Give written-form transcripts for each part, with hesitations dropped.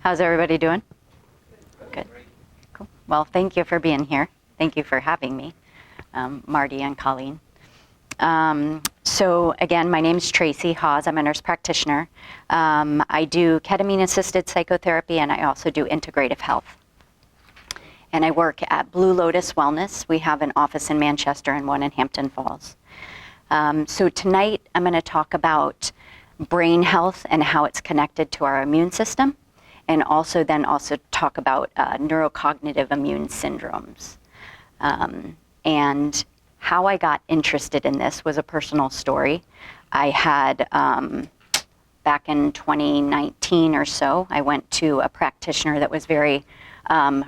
How's everybody doing? Good. Cool. Well, thank you for being here. Thank you for having me, Marty and Colleen. So again, my name is Tracy Hawse. I'm a nurse practitioner. I do ketamine-assisted psychotherapy, and I also do integrative health. And I work at Blue Lotus Wellness. We have an office in Manchester and one in Hampton Falls. So tonight, I'm going to talk about brain health and how it's connected to our immune system, and also talk about neuro-cognitive immune syndromes. And how I got interested in this was a personal story. I had, back in 2019 or so, I went to a practitioner that was very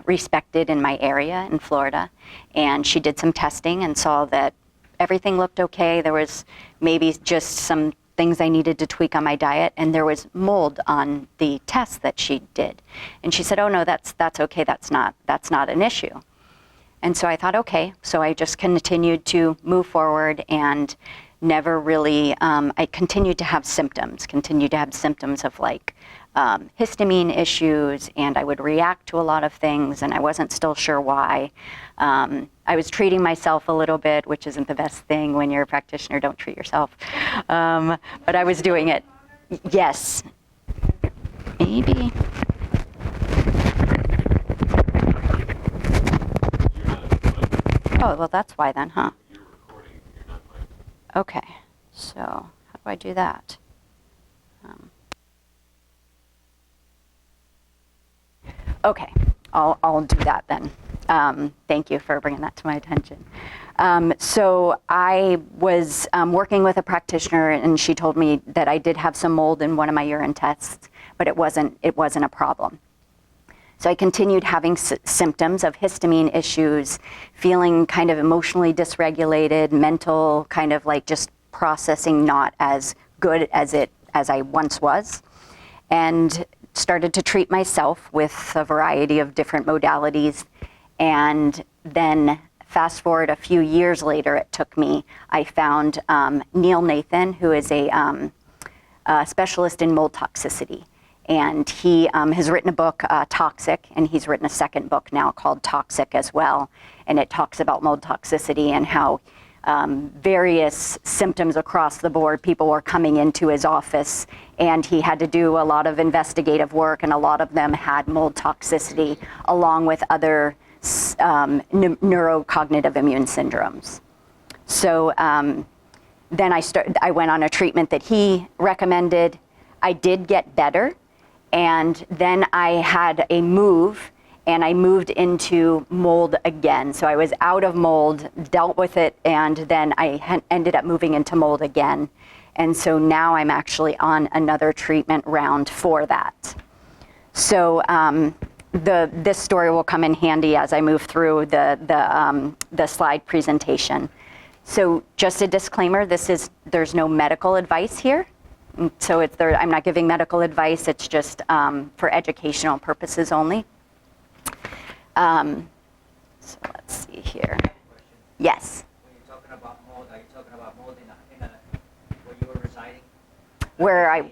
respected in my area in Florida, and she did some testing and saw that everything looked okay. There was maybe just some things I needed to tweak on my diet, and there was mold on the test that she did. And she said, "Oh no, that's okay. That's not an issue." And so I thought, okay. So I just continued to move forward and never really. I continued to have symptoms of like histamine issues, and I would react to a lot of things, and I wasn't still sure why. I was treating myself a little bit, which isn't the best thing when you're a practitioner. Don't treat yourself. But I was doing it. Yes. Maybe. Oh, well, that's why then, huh? Okay. So how do I do that? Okay, I'll do that then. Thank you for bringing that to my attention. So I was working with a practitioner, and she told me that I did have some mold in one of my urine tests, but it wasn't a problem. So I continued having symptoms of histamine issues, feeling kind of emotionally dysregulated, mental kind of like just processing not as good as I once was, and started to treat myself with a variety of different modalities. And then fast forward a few years later, I found Neil Nathan, who is a specialist in mold toxicity. And he has written a book, Toxic, and he's written a second book now called Toxic as well. And it talks about mold toxicity and how various symptoms across the board, people were coming into his office, and he had to do a lot of investigative work, and a lot of them had mold toxicity along with other neuro-cognitive immune syndromes. So then I went on a treatment that he recommended. I did get better, and then I had a move, and I moved into mold again. So I was out of mold, dealt with it, and then I ended up moving into mold again. And so now I'm actually on another treatment round for that. So this story will come in handy as I move through the slide presentation. So just a disclaimer, there's no medical advice here. So I'm not giving medical advice, it's just for educational purposes only. So let's see here. Yes. When you're talking about mold, are you talking about mold in where you were residing? Where I... Is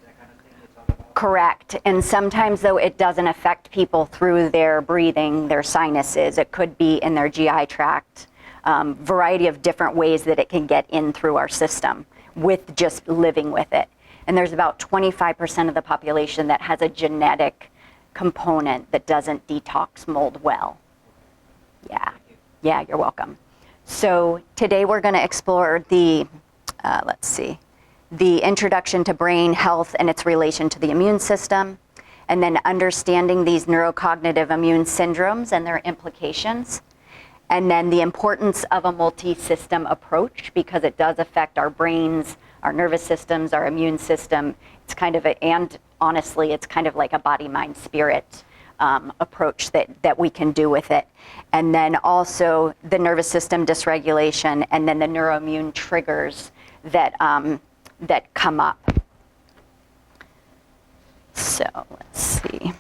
that kind of thing you're talking about? Correct. And sometimes, though, it doesn't affect people through their breathing, their sinuses. It could be in their GI tract. Variety of different ways that it can get in through our system with just living with it. And there's about 25% of the population that has a genetic component that doesn't detox mold well. Yeah. Yeah, you're welcome. So today we're going to explore the introduction to brain health and its relation to the immune system, and then understanding these neurocognitive immune syndromes and their implications, and then the importance of a multi-system approach, because it does affect our brains, our nervous systems, our immune system. It's kind of and honestly, it's kind of like a body, mind, spirit approach that we can do with it. And then also the nervous system dysregulation, and then the neuroimmune triggers that come up. So let's see.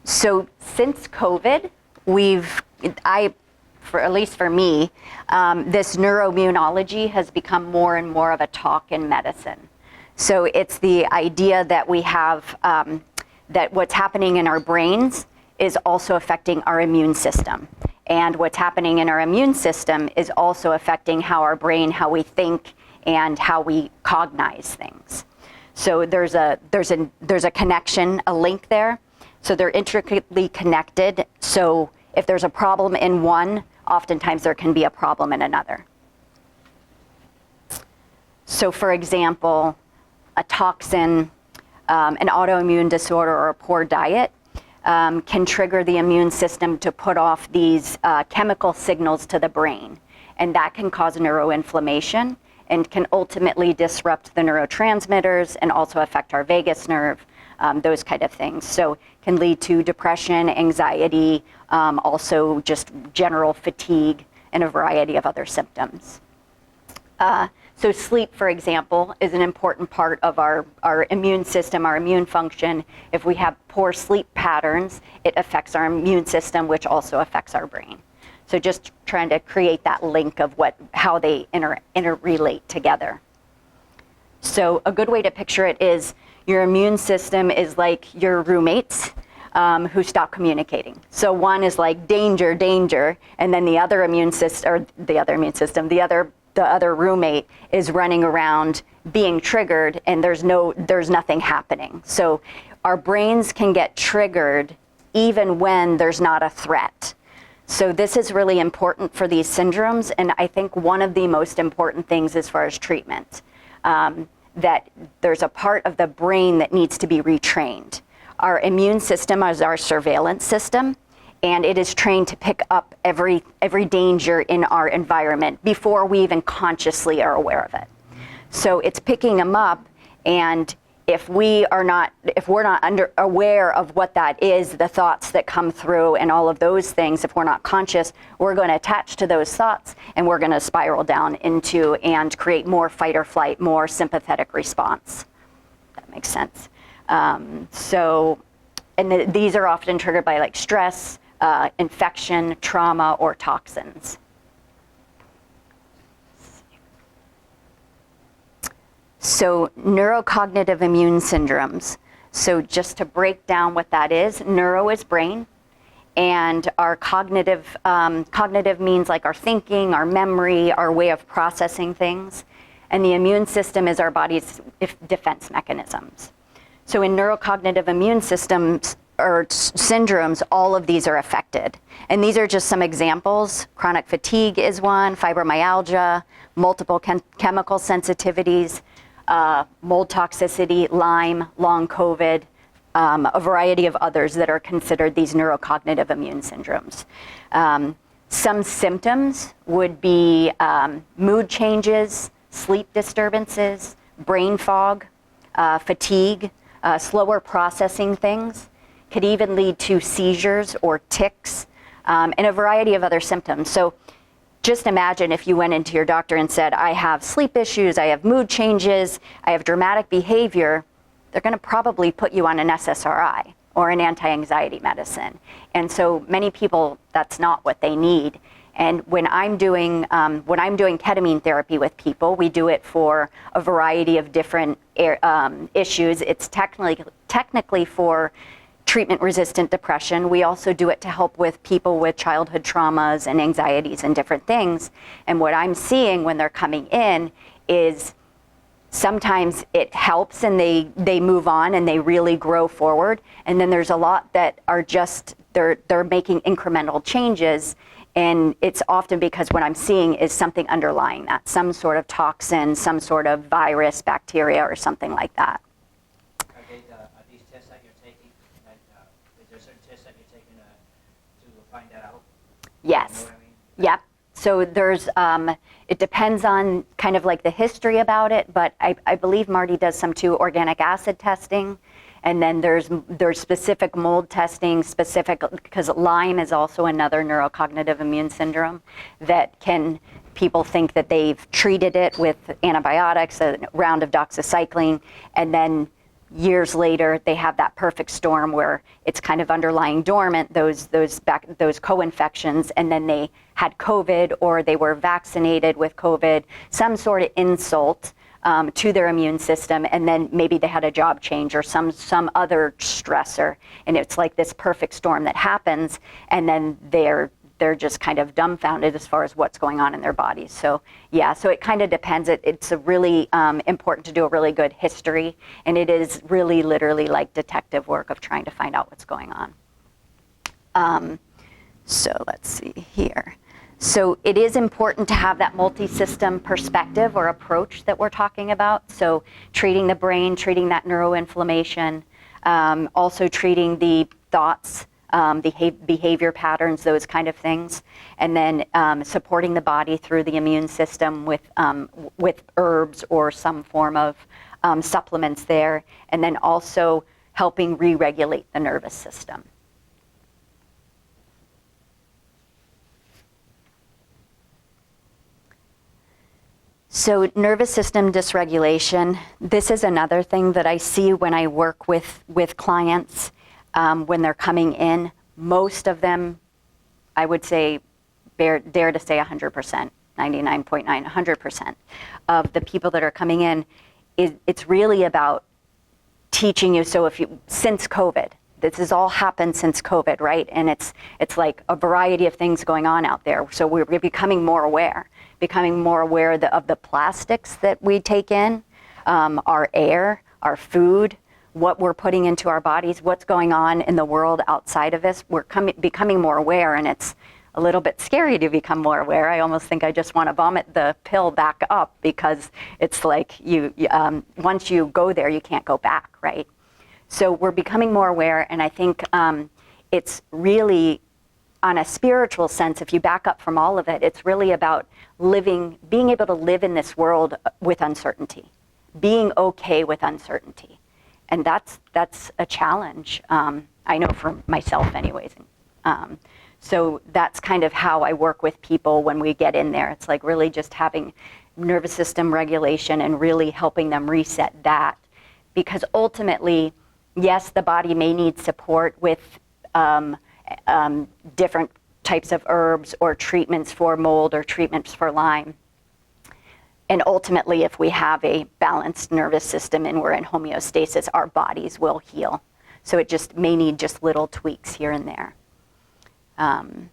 So since COVID, at least for me, this neuroimmunology has become more and more of a talk in medicine. So it's the idea that we have, that what's happening in our brains is also affecting our immune system. And what's happening in our immune system is also affecting how our brain, how we think, and how we cognize things. So there's a connection, a link there. So they're intricately connected. So if there's a problem in one, oftentimes there can be a problem in another. So for example, a toxin, an autoimmune disorder, or a poor diet can trigger the immune system to put off these chemical signals to the brain. And that can cause neuroinflammation and can ultimately disrupt the neurotransmitters and also affect our vagus nerve, those kind of things. So can lead to depression, anxiety, also just general fatigue, and a variety of other symptoms. So sleep, for example, is an important part of our immune system, our immune function. If we have poor sleep patterns, it affects our immune system, which also affects our brain. So just trying to create that link of how they interrelate together. So a good way to picture it is your immune system is like your roommates who stop communicating. So one is like danger, danger, and then the other roommate is running around being triggered, and there's nothing happening. So our brains can get triggered even when there's not a threat. So this is really important for these syndromes, and I think one of the most important things as far as treatment, that there's a part of the brain that needs to be retrained. Our immune system is our surveillance system, and it is trained to pick up every danger in our environment before we even consciously are aware of it. So it's picking them up, and if we're not aware of what that is, the thoughts that come through and all of those things, if we're not conscious, we're going to attach to those thoughts, and we're going to spiral down into and create more fight or flight, more sympathetic response. That makes sense. These are often triggered by like stress, infection, trauma, or toxins. So neuro-cognitive immune syndromes. So just to break down what that is, neuro is brain, and our cognitive means like our thinking, our memory, our way of processing things, and the immune system is our body's defense mechanisms. So in neurocognitive immune systems or syndromes, all of these are affected. And these are just some examples. Chronic fatigue is one, fibromyalgia, multiple chemical sensitivities, mold toxicity, Lyme, long COVID, a variety of others that are considered these neurocognitive immune syndromes. Some symptoms would be mood changes, sleep disturbances, brain fog, fatigue, slower processing things, could even lead to seizures or tics, and a variety of other symptoms. So just imagine if you went into your doctor and said, I have sleep issues, I have mood changes, I have dramatic behavior, they're going to probably put you on an SSRI or an anti-anxiety medicine. And so many people, that's not what they need. And when I'm doing ketamine therapy with people, we do it for a variety of different issues. It's technically for treatment-resistant depression. We also do it to help with people with childhood traumas and anxieties and different things. And what I'm seeing when they're coming in is sometimes it helps and they move on and they really grow forward. And then there's a lot that are just, they're making incremental changes. And it's often because what I'm seeing is something underlying that, some sort of toxin, some sort of virus, bacteria, or something like that. Are these tests that you're taking, is there certain tests that you're taking to find that out? Yes. You know what I mean? Yep. So there's, it depends on kind of like the history about it, but I believe Marty does some too, organic acid testing. And then there's specific mold testing, because Lyme is also another neurocognitive immune syndrome that people think that they've treated it with antibiotics, a round of doxycycline, and then years later they have that perfect storm where it's kind of underlying dormant, those co-infections, and then they had COVID or they were vaccinated with COVID, some sort of insult to their immune system, and then maybe they had a job change or some other stressor, and it's like this perfect storm that happens, and then they're just kind of dumbfounded as far as what's going on in their bodies. So yeah, so it kind of depends. It's a really important to do a really good history, and it is really literally like detective work of trying to find out what's going on. So let's see here. So it is important to have that multi-system perspective or approach that we're talking about. So treating the brain, treating that neuroinflammation, also treating the thoughts, behavior patterns, those kind of things, and then supporting the body through the immune system with herbs or some form of supplements there, and then also helping re-regulate the nervous system. So nervous system dysregulation, this is another thing that I see when I work with clients when they're coming in. Most of them, I would say, dare to say 100%, 99.9, 100% of the people that are coming in, it's really about teaching you. So since COVID, this has all happened since COVID, right? And it's like a variety of things going on out there. So we're becoming more aware of the plastics that we take in, our air, our food, what we're putting into our bodies, what's going on in the world outside of us. We're becoming more aware, and it's a little bit scary to become more aware. I almost think I just want to vomit the pill back up, because it's like once you go there, you can't go back, right? So we're becoming more aware, and I think it's really, on a spiritual sense, if you back up from all of it, it's really about being able to live in this world with uncertainty, being okay with uncertainty. And that's a challenge, I know for myself anyways. So that's kind of how I work with people when we get in there. It's like really just having nervous system regulation and really helping them reset that. Because ultimately, yes, the body may need support with different types of herbs or treatments for mold or treatments for Lyme. And ultimately, if we have a balanced nervous system and we're in homeostasis, our bodies will heal. So it just may need just little tweaks here and there. And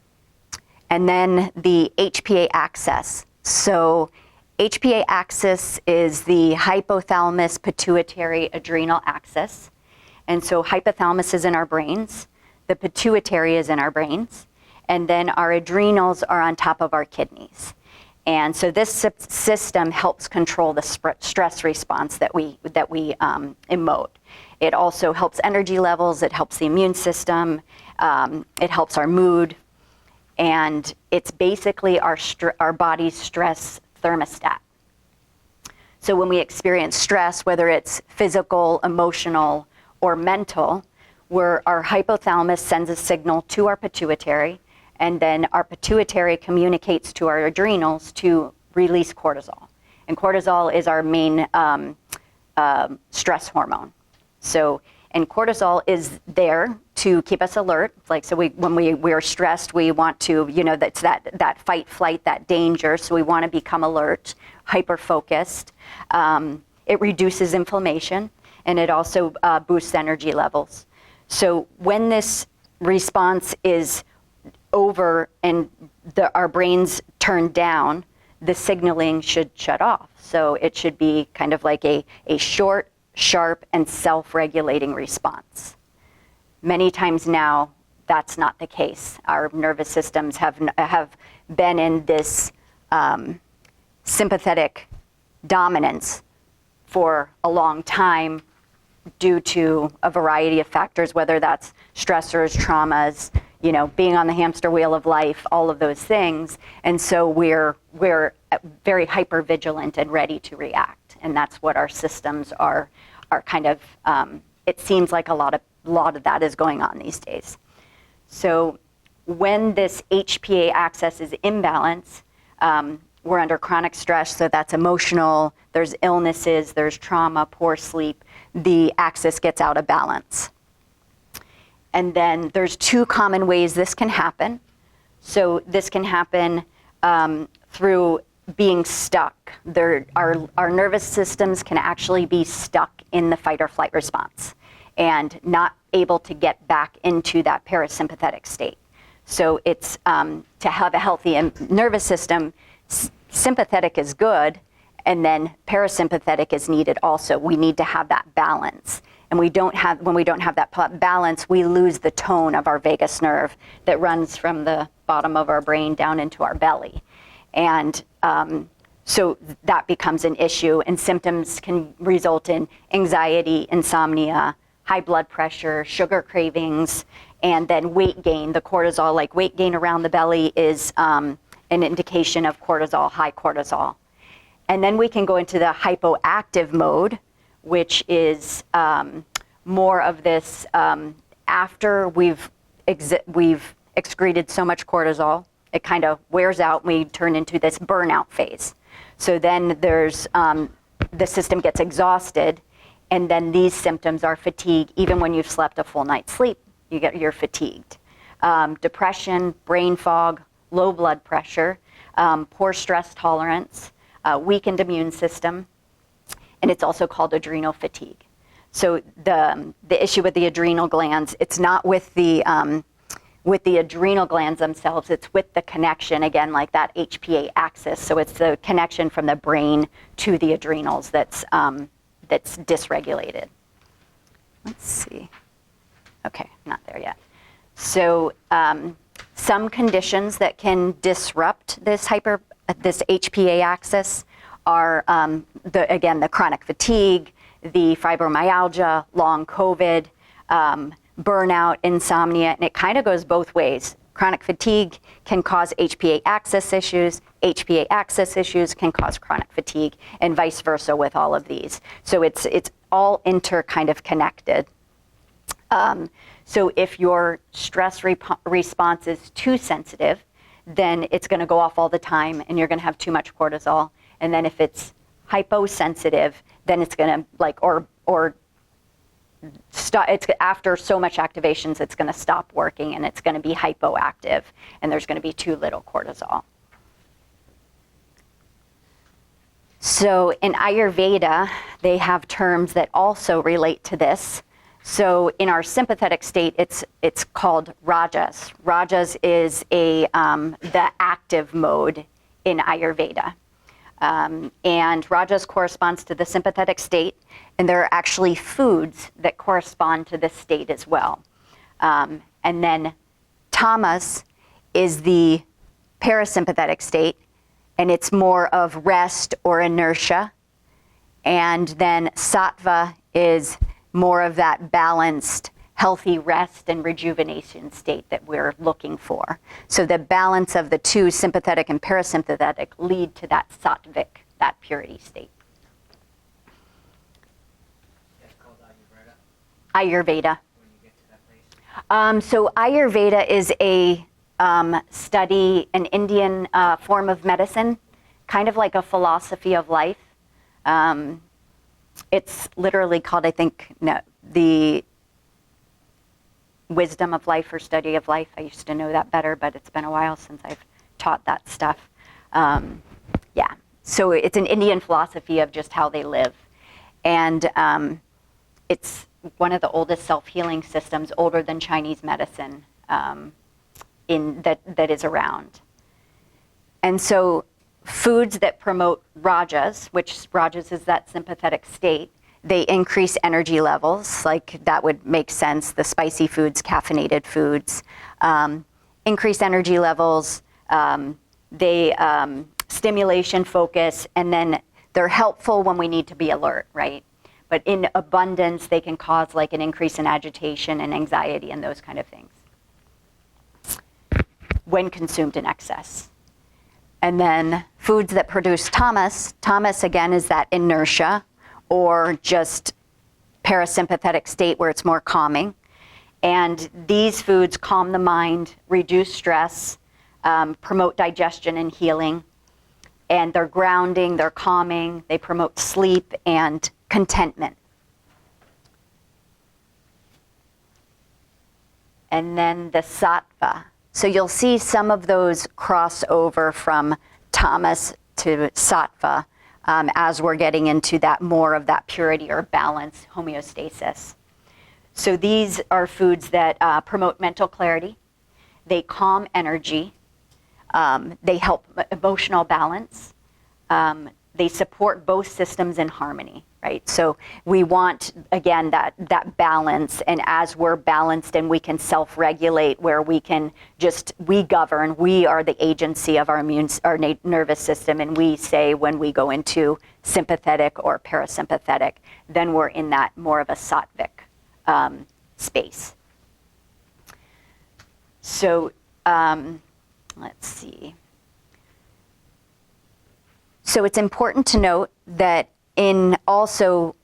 then the HPA axis. So HPA axis is the hypothalamus pituitary adrenal axis. And so hypothalamus is in our brains, the pituitary is in our brains, and then our adrenals are on top of our kidneys. And so this system helps control the stress response that we emote. It also helps energy levels, it helps the immune system, it helps our mood, and it's basically our body's stress thermostat. So when we experience stress, whether it's physical, emotional, or mental, where our hypothalamus sends a signal to our pituitary, and then our pituitary communicates to our adrenals to release cortisol. And cortisol is our main stress hormone. So, and cortisol is there to keep us alert. Like, so when we're stressed, we want to, that's that fight, flight, that danger. So we want to become alert, hyper-focused. It reduces inflammation, and it also boosts energy levels. So when this response is over and our brains turn down, the signaling should shut off. So it should be kind of like a short, sharp, and self-regulating response. Many times now, that's not the case. Our nervous systems have been in this sympathetic dominance for a long time due to a variety of factors, whether that's stressors, traumas, being on the hamster wheel of life, all of those things. And so we're very hyper vigilant and ready to react. And that's what our systems are kind of, it seems like a lot of that is going on these days. So when this HPA axis is imbalanced, we're under chronic stress, so that's emotional, there's illnesses, there's trauma, poor sleep, the axis gets out of balance. And then there's two common ways this can happen. So this can happen through being stuck. Our nervous systems can actually be stuck in the fight or flight response and not able to get back into that parasympathetic state. So it's to have a healthy nervous system, sympathetic is good, and then parasympathetic is needed also. We need to have that balance. And when we don't have that balance, we lose the tone of our vagus nerve that runs from the bottom of our brain down into our belly. And so that becomes an issue, and symptoms can result in anxiety, insomnia, high blood pressure, sugar cravings, and then weight gain. The cortisol, like weight gain around the belly, is an indication of cortisol, high cortisol. And then we can go into the hypoactive mode, which is more of this after we've excreted so much cortisol, it kind of wears out, and we turn into this burnout phase. So then there's, the system gets exhausted, and then these symptoms are fatigue. Even when you've slept a full night's sleep, you're fatigued. Depression, brain fog, low blood pressure, poor stress tolerance, weakened immune system, and it's also called adrenal fatigue. So the issue with the adrenal glands, it's not with the adrenal glands themselves, it's with the connection, again, like that HPA axis. So it's the connection from the brain to the adrenals that's dysregulated. Let's see. Okay, not there yet. So some conditions that can disrupt this HPA axis are, again, the chronic fatigue, the fibromyalgia, long COVID, burnout, insomnia, and it kind of goes both ways. Chronic fatigue can cause HPA axis issues. HPA axis issues can cause chronic fatigue, and vice versa with all of these. So it's all kind of connected. So if your stress response is too sensitive, then it's going to go off all the time, and you're going to have too much cortisol. And then if it's hyposensitive, then it's going to it's after so much activations, it's going to stop working, and it's going to be hypoactive, and there's going to be too little cortisol. So in Ayurveda, they have terms that also relate to this. So in our sympathetic state, it's called rajas. Rajas is the active mode in Ayurveda. And rajas corresponds to the sympathetic state, and there are actually foods that correspond to this state as well. And then tamas is the parasympathetic state, and it's more of rest or inertia. And then sattva is more of that balanced, healthy rest and rejuvenation state that we're looking for. So the balance of the two, sympathetic and parasympathetic, lead to that sattvic, that purity state. That's called Ayurveda? Ayurveda. When you get to that place? So Ayurveda is a study, an Indian form of medicine, kind of like a philosophy of life. It's literally called, I think, the wisdom of life or study of life. I used to know that better, but it's been a while since I've taught that stuff. Yeah, so it's an Indian philosophy of just how they live. And it's one of the oldest self-healing systems, older than Chinese medicine, that is around. And so foods that promote rajas, which rajas is that sympathetic state, they increase energy levels, like that would make sense, the spicy foods, caffeinated foods, increase energy levels, they stimulation, focus, and then they're helpful when we need to be alert, right? But in abundance, they can cause like an increase in agitation and anxiety and those kind of things when consumed in excess. And then foods that produce tamas, tamas again is that inertia or just parasympathetic state where it's more calming. And these foods calm the mind, reduce stress, promote digestion and healing. And they're grounding, they're calming, they promote sleep and contentment. And then the sattva. So you'll see some of those cross over from tamas sattva as we're getting into that more of that purity or balance, homeostasis. So these are foods that promote mental clarity. They calm energy. They help emotional balance. They support both systems in harmony, right? So we want, again, that balance, and as we're balanced and we can self-regulate, where we govern, we are the agency of our nervous system, and we say when we go into sympathetic or parasympathetic, then we're in that more of a sattvic space. So let's see. So it's important to note that also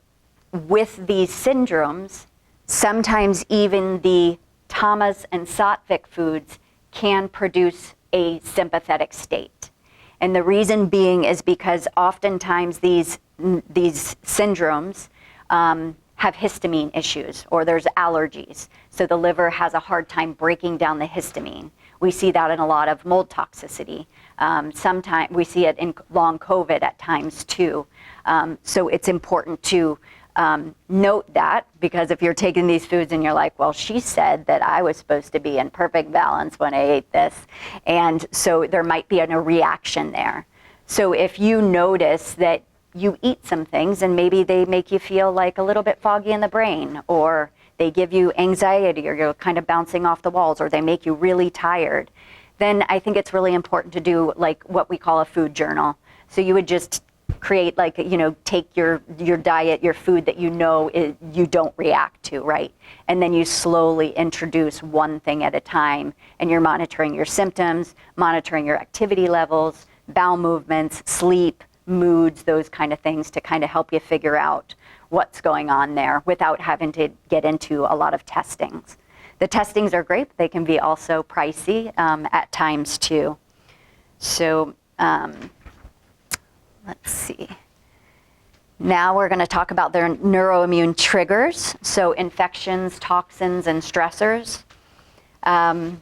with these syndromes, sometimes even the tamas and sattvic foods can produce a sympathetic state. And the reason being is because oftentimes these syndromes have histamine issues, or there's allergies. So the liver has a hard time breaking down the histamine. We see that in a lot of mold toxicity. Sometimes we see it in long COVID at times too. So it's important to note that, because if you're taking these foods and you're like, well, she said that I was supposed to be in perfect balance when I ate this. And so there might be a reaction there. So if you notice that you eat some things and maybe they make you feel like a little bit foggy in the brain, or they give you anxiety, or you're kind of bouncing off the walls, or they make you really tired, then I think it's really important to do like what we call a food journal. So you would just create take your diet, your food that you don't react to, right? And then you slowly introduce one thing at a time, and you're monitoring your symptoms, monitoring your activity levels, bowel movements, sleep, moods, those kind of things, to kind of help you figure out what's going on there without having to get into a lot of testings. The testings are great, but they can be also pricey at times too. So let's see. Now we're going to talk about their neuroimmune triggers, so infections, toxins, and stressors. And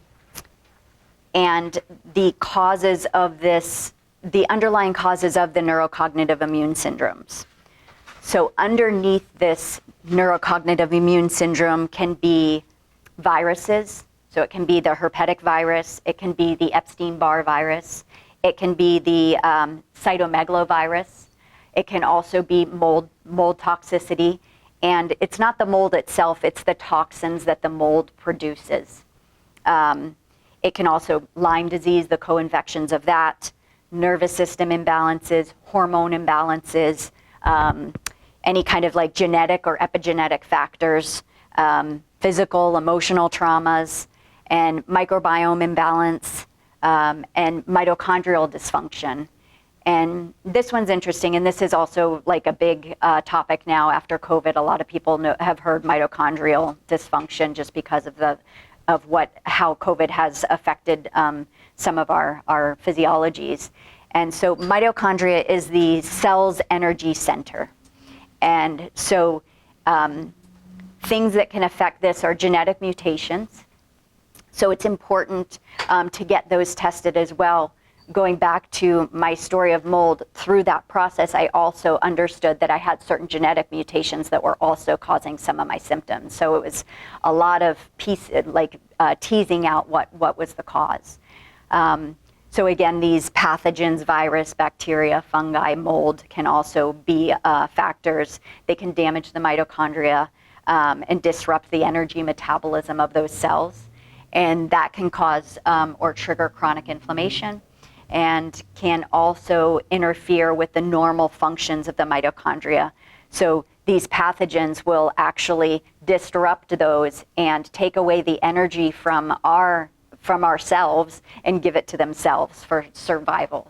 the causes of this, the underlying causes of the neuro-cognitive immune syndromes. So underneath this neuro-cognitive immune syndrome can be viruses. So it can be the herpetic virus, it can be the Epstein-Barr virus, it can be the cytomegalovirus, it can also be mold toxicity. And it's not the mold itself, it's the toxins that the mold produces. It can also Lyme disease, the co-infections of that, nervous system imbalances, hormone imbalances, any kind of like genetic or epigenetic factors, physical, emotional traumas, and microbiome imbalance, and mitochondrial dysfunction. And this one's interesting, and this is also like a big topic now after COVID. A lot of people have heard mitochondrial dysfunction just because of how COVID has affected some of our physiologies. And so mitochondria is the cell's energy center. And so things that can affect this are genetic mutations. So it's important to get those tested as well. Going back to my story of mold, through that process, I also understood that I had certain genetic mutations that were also causing some of my symptoms. So it was a lot of teasing out what was the cause. So again, these pathogens, virus, bacteria, fungi, mold can also be factors. They can damage the mitochondria and disrupt the energy metabolism of those cells. And that can cause or trigger chronic inflammation, and can also interfere with the normal functions of the mitochondria. So these pathogens will actually disrupt those and take away the energy from ourselves and give it to themselves for survival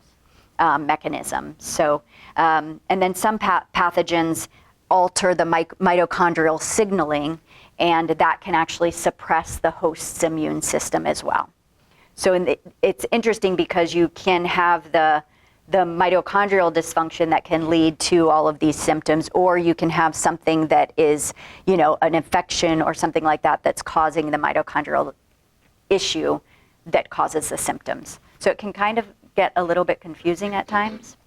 mechanism. So, and then some pathogens alter the mitochondrial signaling, and that can actually suppress the host's immune system as well. So it's interesting because you can have the mitochondrial dysfunction that can lead to all of these symptoms, or you can have something that is, an infection or something like that that's causing the mitochondrial issue that causes the symptoms. So it can kind of get a little bit confusing at times.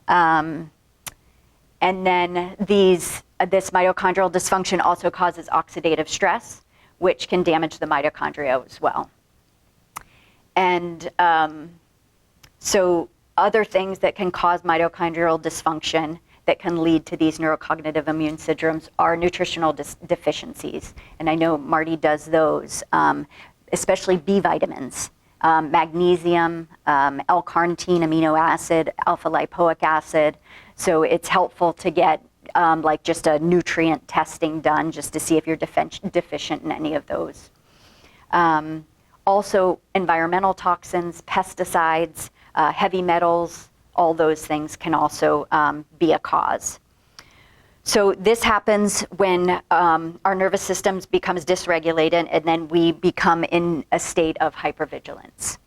And then this mitochondrial dysfunction also causes oxidative stress, which can damage the mitochondria as well. And so other things that can cause mitochondrial dysfunction that can lead to these neurocognitive immune syndromes are nutritional deficiencies. And I know Marty does those, especially B vitamins, magnesium, L-carnitine amino acid, alpha-lipoic acid. So it's helpful to get like just a nutrient testing done just to see if you're deficient in any of those. Also, environmental toxins, pesticides, heavy metals, all those things can also be a cause. So this happens when our nervous system becomes dysregulated, and then we become in a state of hypervigilance.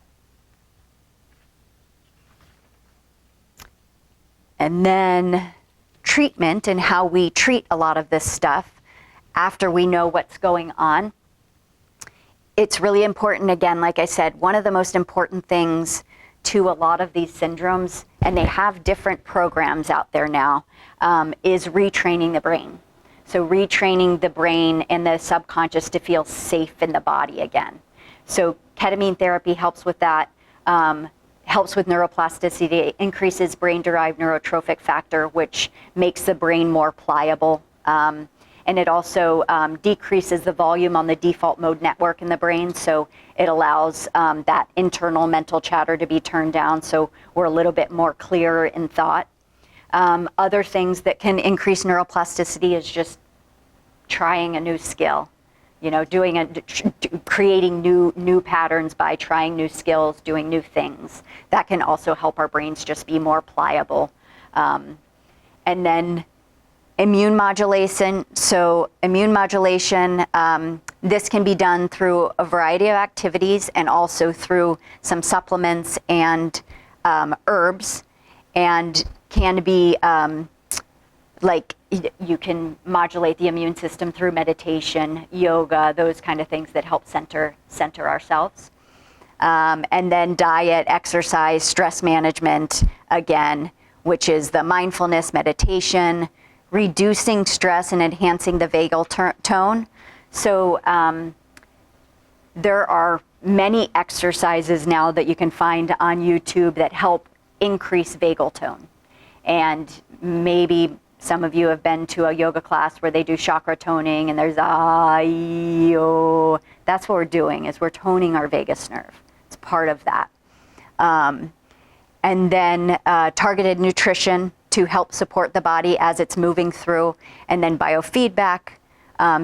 And then treatment and how we treat a lot of this stuff after we know what's going on. It's really important, again, like I said, one of the most important things to a lot of these syndromes, and they have different programs out there now, is retraining the brain. So retraining the brain and the subconscious to feel safe in the body again. So ketamine therapy helps with that, helps with neuroplasticity. It increases brain-derived neurotrophic factor, which makes the brain more pliable. And it also decreases the volume on the default mode network in the brain, so it allows that internal mental chatter to be turned down, so we're a little bit more clearer in thought. Other things that can increase neuroplasticity is just trying a new skill, you know, creating new patterns by trying new skills, doing new things. That can also help our brains just be more pliable. And then immune modulation. So immune modulation, this can be done through a variety of activities and also through some supplements and herbs, and can be like you can modulate the immune system through meditation, yoga, those kind of things that help center ourselves. And then diet, exercise, stress management, again, which is the mindfulness, meditation, reducing stress and enhancing the vagal tone. So there are many exercises now that you can find on YouTube that help increase vagal tone. And maybe some of you have been to a yoga class where they do chakra toning and there's yo. That's what we're doing, is we're toning our vagus nerve. It's part of that. And then targeted nutrition to help support the body as it's moving through, and then biofeedback,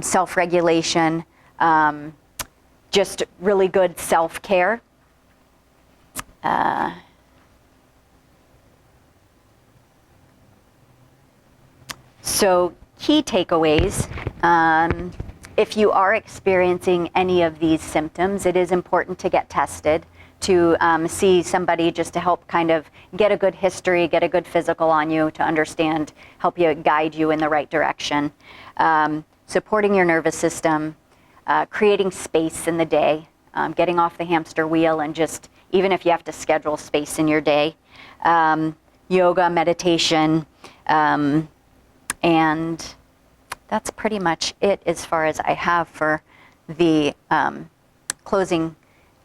self-regulation, just really good self-care. So key takeaways, if you are experiencing any of these symptoms, it is important to get tested, to see somebody just to help kind of get a good history, get a good physical on you to understand, help you guide you in the right direction. Supporting your nervous system, creating space in the day, getting off the hamster wheel, and just, even if you have to schedule space in your day, yoga, meditation, and that's pretty much it as far as I have for the closing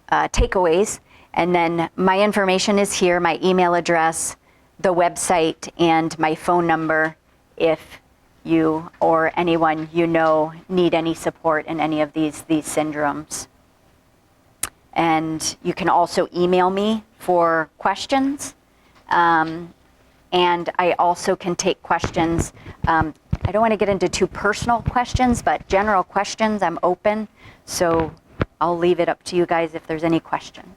takeaways. And then my information is here, my email address, the website, and my phone number if you or anyone you know need any support in any of these syndromes. And you can also email me for questions. And I also can take questions. I don't want to get into too personal questions, but general questions, I'm open. So I'll leave it up to you guys if there's any questions.